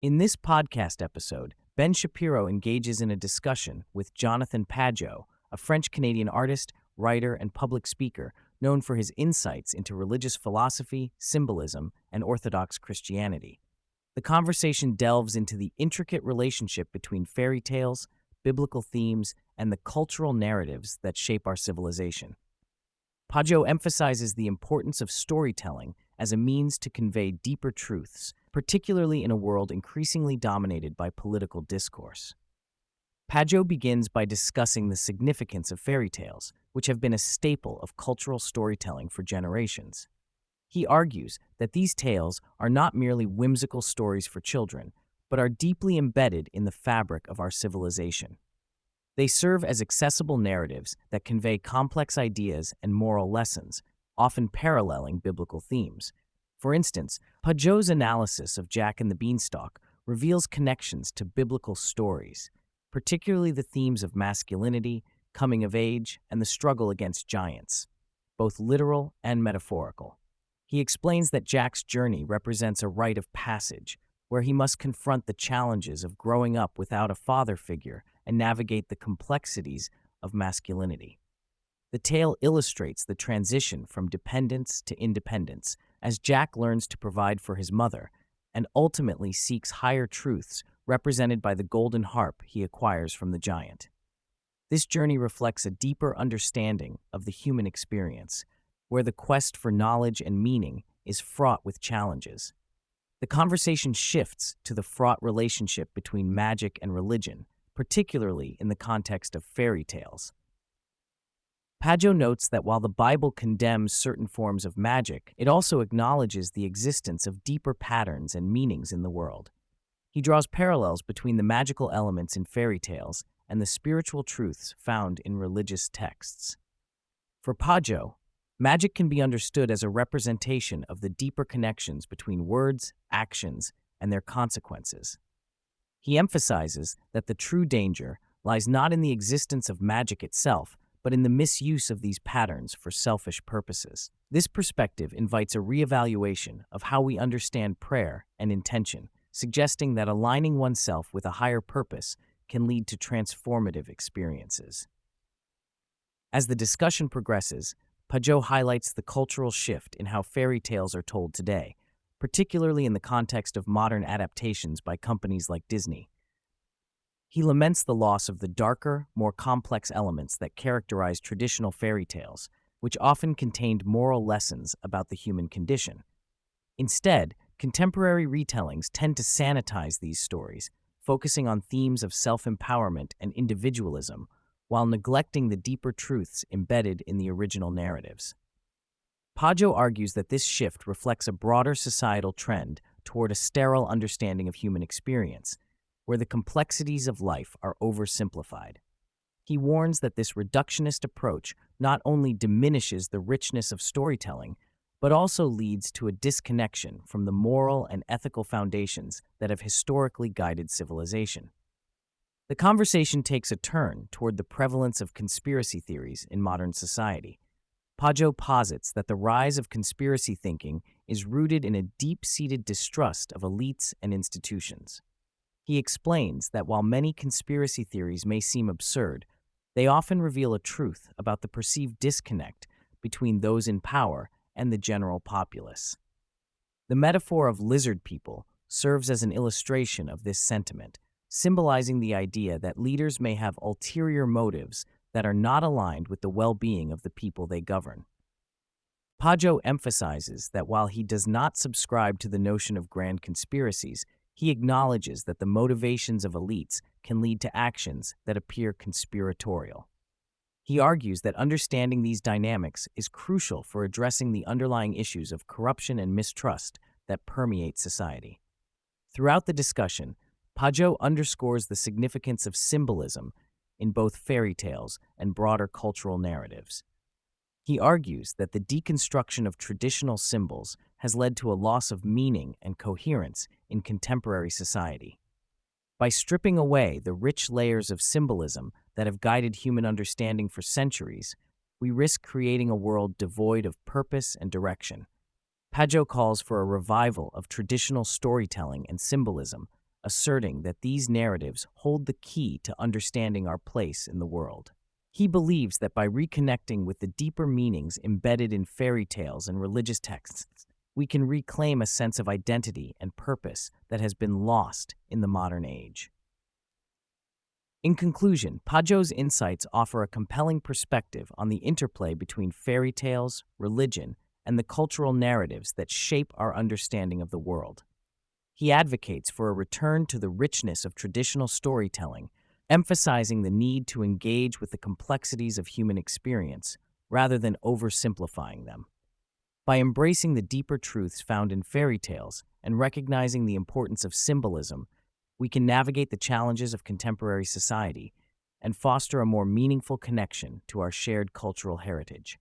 In this podcast episode, Ben Shapiro engages in a discussion with Jonathan Pageau, a French-Canadian artist, writer, and public speaker known for his insights into religious philosophy, symbolism, and Orthodox Christianity. The conversation delves into the intricate relationship between fairy tales, biblical themes, and the cultural narratives that shape our civilization. Pageau emphasizes the importance of storytelling as a means to convey deeper truths, particularly in a world increasingly dominated by political discourse. Pageau begins by discussing the significance of fairy tales, which have been a staple of cultural storytelling for generations. He argues that these tales are not merely whimsical stories for children, but are deeply embedded in the fabric of our civilization. They serve as accessible narratives that convey complex ideas and moral lessons, often paralleling biblical themes. For instance, Pageau's analysis of Jack and the Beanstalk reveals connections to biblical stories, particularly the themes of masculinity, coming of age, and the struggle against giants, both literal and metaphorical. He explains that Jack's journey represents a rite of passage, where he must confront the challenges of growing up without a father figure and navigate the complexities of masculinity. The tale illustrates the transition from dependence to independence as Jack learns to provide for his mother and ultimately seeks higher truths represented by the golden harp he acquires from the giant. This journey reflects a deeper understanding of the human experience, where the quest for knowledge and meaning is fraught with challenges. The conversation shifts to the fraught relationship between magic and religion, particularly in the context of fairy tales. Pageau notes that while the Bible condemns certain forms of magic, it also acknowledges the existence of deeper patterns and meanings in the world. He draws parallels between the magical elements in fairy tales and the spiritual truths found in religious texts. For Pageau, magic can be understood as a representation of the deeper connections between words, actions, and their consequences. He emphasizes that the true danger lies not in the existence of magic itself, but in the misuse of these patterns for selfish purposes. This perspective invites a reevaluation of how we understand prayer and intention, suggesting that aligning oneself with a higher purpose can lead to transformative experiences. As the discussion progresses, Pageau highlights the cultural shift in how fairy tales are told today, particularly in the context of modern adaptations by companies like Disney. He laments the loss of the darker, more complex elements that characterize traditional fairy tales, which often contained moral lessons about the human condition. Instead, contemporary retellings tend to sanitize these stories, focusing on themes of self-empowerment and individualism, while neglecting the deeper truths embedded in the original narratives. Pageau argues that this shift reflects a broader societal trend toward a sterile understanding of human experience, where the complexities of life are oversimplified. He warns that this reductionist approach not only diminishes the richness of storytelling, but also leads to a disconnection from the moral and ethical foundations that have historically guided civilization. The conversation takes a turn toward the prevalence of conspiracy theories in modern society. Pageau posits that the rise of conspiracy thinking is rooted in a deep-seated distrust of elites and institutions. He explains that while many conspiracy theories may seem absurd, they often reveal a truth about the perceived disconnect between those in power and the general populace. The metaphor of lizard people serves as an illustration of this sentiment, symbolizing the idea that leaders may have ulterior motives that are not aligned with the well-being of the people they govern. Pageau emphasizes that while he does not subscribe to the notion of grand conspiracies, he acknowledges that the motivations of elites can lead to actions that appear conspiratorial. He argues that understanding these dynamics is crucial for addressing the underlying issues of corruption and mistrust that permeate society. Throughout the discussion, Pageau underscores the significance of symbolism in both fairy tales and broader cultural narratives. He argues that the deconstruction of traditional symbols has led to a loss of meaning and coherence in contemporary society. By stripping away the rich layers of symbolism that have guided human understanding for centuries, we risk creating a world devoid of purpose and direction. Pageau calls for a revival of traditional storytelling and symbolism, asserting that these narratives hold the key to understanding our place in the world. He believes that by reconnecting with the deeper meanings embedded in fairy tales and religious texts, we can reclaim a sense of identity and purpose that has been lost in the modern age. In conclusion, Pageau's insights offer a compelling perspective on the interplay between fairy tales, religion, and the cultural narratives that shape our understanding of the world. He advocates for a return to the richness of traditional storytelling, emphasizing the need to engage with the complexities of human experience rather than oversimplifying them. By embracing the deeper truths found in fairy tales and recognizing the importance of symbolism, we can navigate the challenges of contemporary society and foster a more meaningful connection to our shared cultural heritage.